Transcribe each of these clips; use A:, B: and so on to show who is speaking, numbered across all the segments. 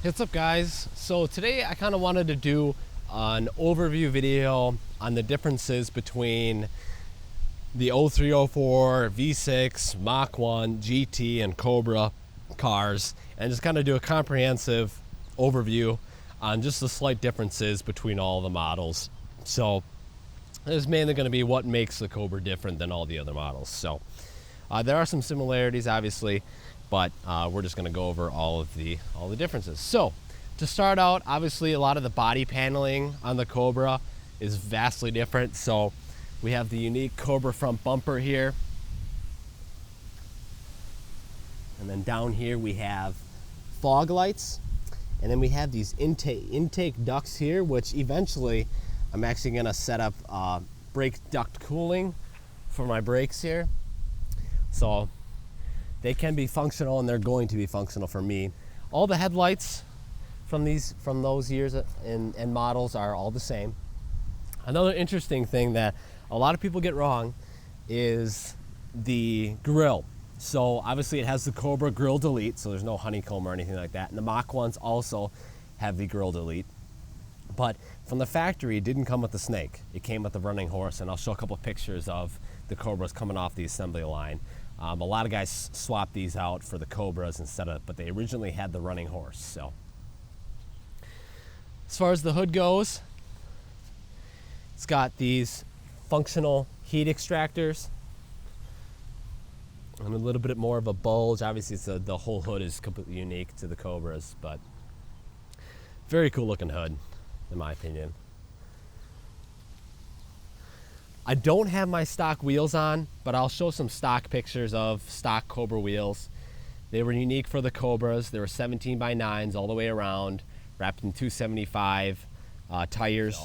A: What's up, guys? So today I kind of wanted to do an overview video on the differences between the 0304 V6, Mach 1, GT, and Cobra cars, and just kind of do a comprehensive overview on just the slight differences between all the models. So it's mainly going to be what makes the Cobra different than all the other models. So there are some similarities, obviously, but we're just going to go over all the differences. So to start out, obviously a lot of the body paneling on the Cobra is vastly different. So we have the unique Cobra front bumper here, and then down here we have fog lights, and then we have these intake ducts here, which eventually I'm actually going to set up brake duct cooling for my brakes here. So they can be functional, and they're going to be functional for me. All the headlights from those years and models are all the same. Another interesting thing that a lot of people get wrong is the grille. So obviously it has the Cobra grille delete, so there's no honeycomb or anything like that. And the Mach 1s also have the grille delete. But from the factory, it didn't come with the snake. It came with the running horse, and I'll show a couple pictures of the Cobras coming off the assembly line. A lot of guys swap these out for the Cobras instead of, but they originally had the running horse. So as far as the hood goes, it's got these functional heat extractors and a little bit more of a bulge. Obviously the whole hood is completely unique to the Cobras, but very cool looking hood in my opinion. I don't have my stock wheels on, but I'll show some stock pictures of stock Cobra wheels. They were unique for the Cobras. They were 17x9s all the way around, wrapped in 275 tires.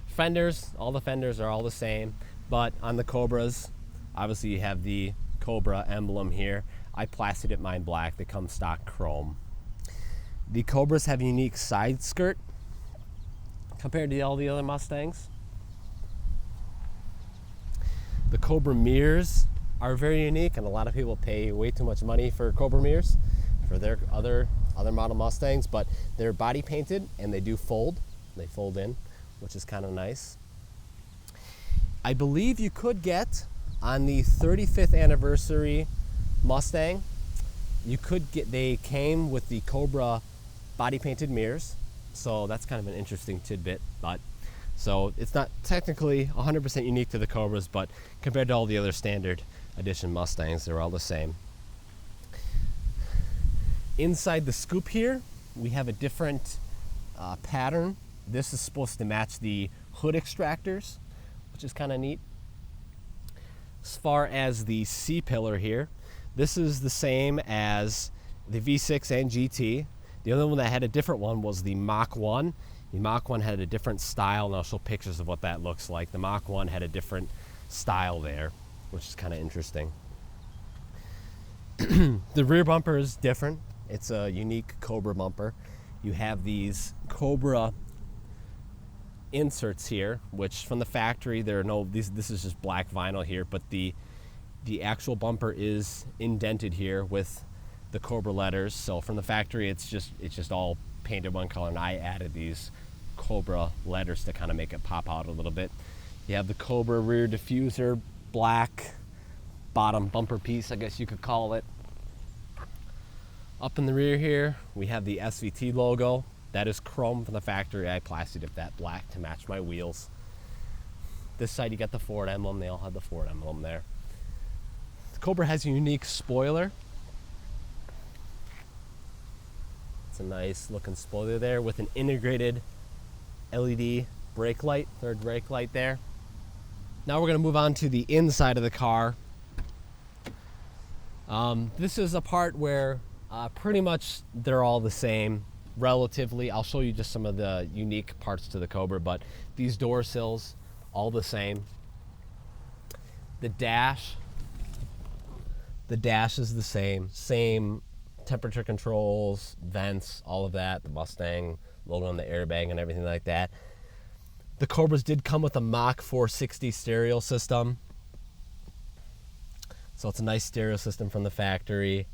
A: Fenders, all the fenders are all the same, but on the Cobras, obviously you have the Cobra emblem here. I plastied mine black. They come stock chrome. The Cobras have a unique side skirt compared to all the other Mustangs. The Cobra mirrors are very unique, and a lot of people pay way too much money for Cobra mirrors for their other model Mustangs, but they're body painted and they do fold. They fold in, which is kind of nice. I believe you could get on the 35th anniversary Mustang, they came with the Cobra body painted mirrors, so that's kind of an interesting tidbit. But so it's not technically 100% unique to the Cobras, but compared to all the other standard edition Mustangs, they're all the same. Inside the scoop here, we have a different pattern. This is supposed to match the hood extractors, which is kind of neat. As far as the C-pillar here, this is the same as the V6 and GT. The only one that had a different one was the Mach 1. The Mach 1 had a different style, and I'll show pictures of what that looks like. The Mach 1 had a different style there, which is kind of interesting. The rear bumper is different. It's a unique Cobra bumper. You have these Cobra inserts here, which from the factory, this is just black vinyl here, but the actual bumper is indented here with the Cobra letters. So from the factory, it's just all painted one color, and I added these Cobra letters to kind of make it pop out a little bit. You have the Cobra rear diffuser, black bottom bumper piece, I guess you could call it. Up in the rear here, we have the SVT logo. That is chrome from the factory. I plastied it that black to match my wheels. This side you got the Ford emblem. They all have the Ford emblem there. The Cobra has a unique spoiler. It's a nice looking spoiler there with an integrated LED brake light, third brake light there. Now we're going to move on to the inside of the car. This is a part where pretty much they're all the same relatively. I'll show you just some of the unique parts to the Cobra, but these door sills, all the same. The dash is the same temperature controls, vents, all of that, the Mustang logo on the airbag and everything like that. The Cobras did come with a Mach 460 stereo system. So it's a nice stereo system from the factory.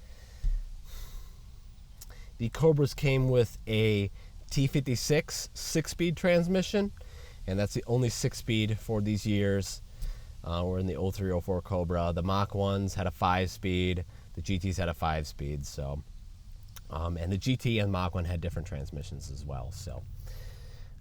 A: the Cobras came with a T56 6-speed transmission, and that's the only 6-speed for these years. We're in the 0304 Cobra. The Mach 1s had a 5-speed. The GTs had a 5-speed. So, and the GT and Mach 1 had different transmissions as well. So,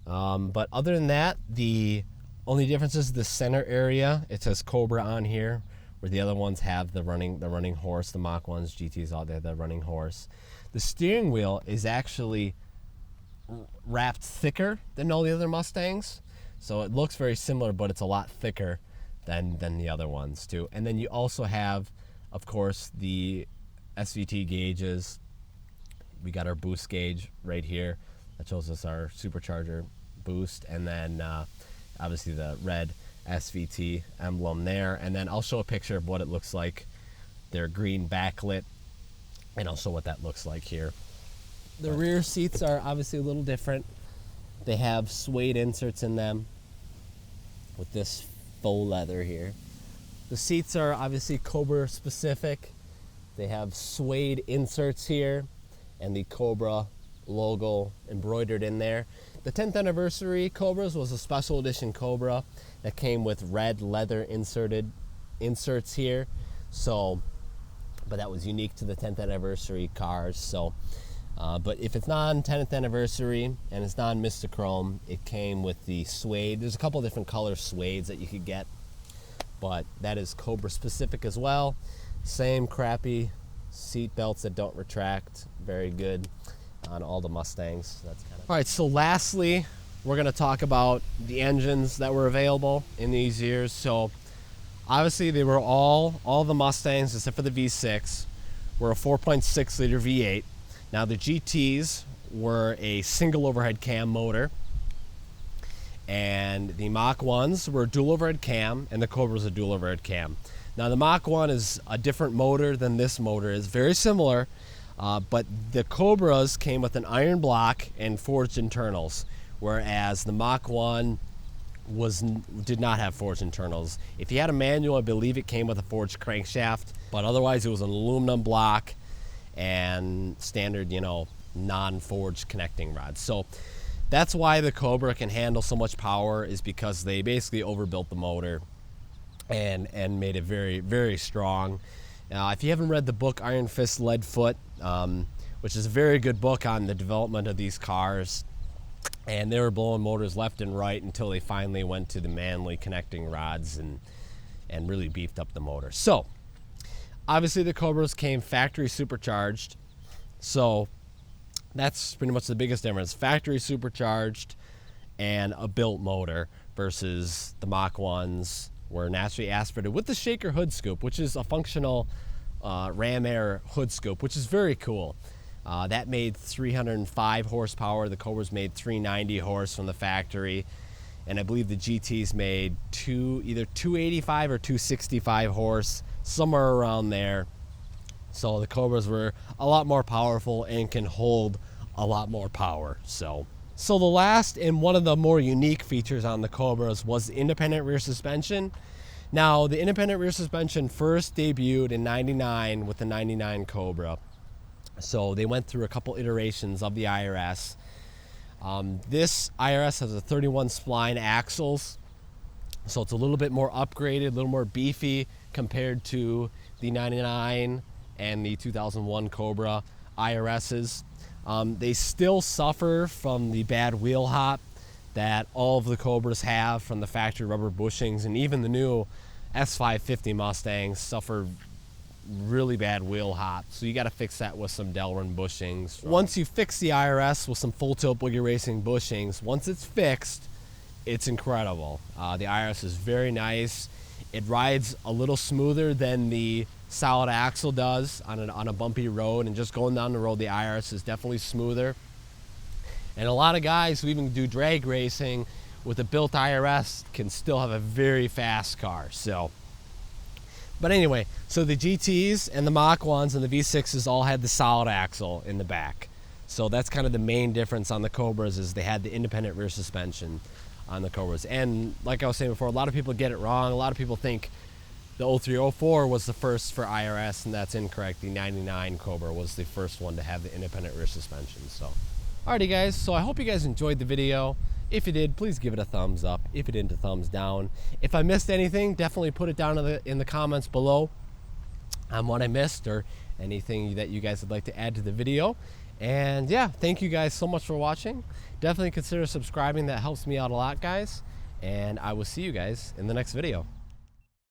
A: but other than that, the only difference is the center area. It says Cobra on here, where the other ones have the running horse. The Mach 1s, GTs, all they have the running horse. The steering wheel is actually wrapped thicker than all the other Mustangs, so it looks very similar, but it's a lot thicker than the other ones too. And then you also have, of course, the SVT gauges. We got our boost gauge right here that shows us our supercharger boost, and then obviously the red SVT emblem there. And then I'll show a picture of what it looks like. They're green backlit, and I'll show what that looks like here. The rear seats are obviously a little different. They have suede inserts in them with this faux leather here. The seats are obviously Cobra specific. They have suede inserts here and the Cobra logo embroidered in there. The 10th anniversary Cobras was a special edition Cobra that came with red leather inserts here. So, but that was unique to the 10th anniversary cars. So, but if it's not 10th anniversary and it's not Mr. Chrome, it came with the suede. There's a couple different color suedes that you could get, but that is Cobra specific as well. Same crappy seat belts that don't retract. Very good on all the Mustangs. That's kind of all right. So lastly, we're going to talk about the engines that were available in these years. So obviously they were all the Mustangs except for the V6 were a 4.6 liter V8. Now the GTs were a single overhead cam motor, and the Mach 1s were a dual overhead cam, and the Cobra was a dual overhead cam. Now the Mach 1 is a different motor than this motor. It's very similar, but the Cobras came with an iron block and forged internals, whereas the Mach 1 did not have forged internals. If you had a manual, I believe it came with a forged crankshaft, but otherwise it was an aluminum block and standard, non-forged connecting rods. So that's why the Cobra can handle so much power, is because they basically overbuilt the motor and made it very, very strong. If you haven't read the book Iron Fist Lead Foot, which is a very good book on the development of these cars, and they were blowing motors left and right until they finally went to the manly connecting rods and really beefed up the motor. So obviously the Cobras came factory supercharged, so that's pretty much the biggest difference. Factory supercharged and a built motor versus the Mach 1s were naturally aspirated with the shaker hood scoop, which is a functional ram air hood scoop, which is very cool. That made 305 horsepower. The Cobras made 390 horse from the factory, and I believe the GTs made either 285 or 265 horse, somewhere around there. So the Cobras were a lot more powerful and can hold a lot more power. So the last and one of the more unique features on the Cobras was the independent rear suspension. Now, the independent rear suspension first debuted in '99 with the '99 Cobra. So they went through a couple iterations of the IRS. This IRS has a 31 spline axles, so it's a little bit more upgraded, a little more beefy compared to the '99 and the 2001 Cobra IRSs. They still suffer from the bad wheel hop that all of the Cobras have from the factory rubber bushings, and even the new S550 Mustangs suffer really bad wheel hop. So you got to fix that with some Delrin bushings. Once you fix the IRS with some full tilt boogie racing bushings, once it's fixed, it's incredible. The IRS is very nice. It rides a little smoother than the solid axle does on a bumpy road, and just going down the road, the IRS is definitely smoother. And a lot of guys who even do drag racing with a built IRS can still have a very fast car. So, but anyway, so the GTs and the Mach 1s and the V6s all had the solid axle in the back. So that's kind of the main difference on the Cobras, is they had the independent rear suspension on the Cobras. And like I was saying before, a lot of people get it wrong. A lot of people think The 0304 was the first for IRS, and that's incorrect. The 99 Cobra was the first one to have the independent rear suspension. So, alrighty guys, so I hope you guys enjoyed the video. If you did, please give it a thumbs up. If you didn't, a thumbs down. If I missed anything, definitely put it down in the comments below on what I missed or anything that you guys would like to add to the video. And yeah, thank you guys so much for watching. Definitely consider subscribing. That helps me out a lot, guys. And I will see you guys in the next video.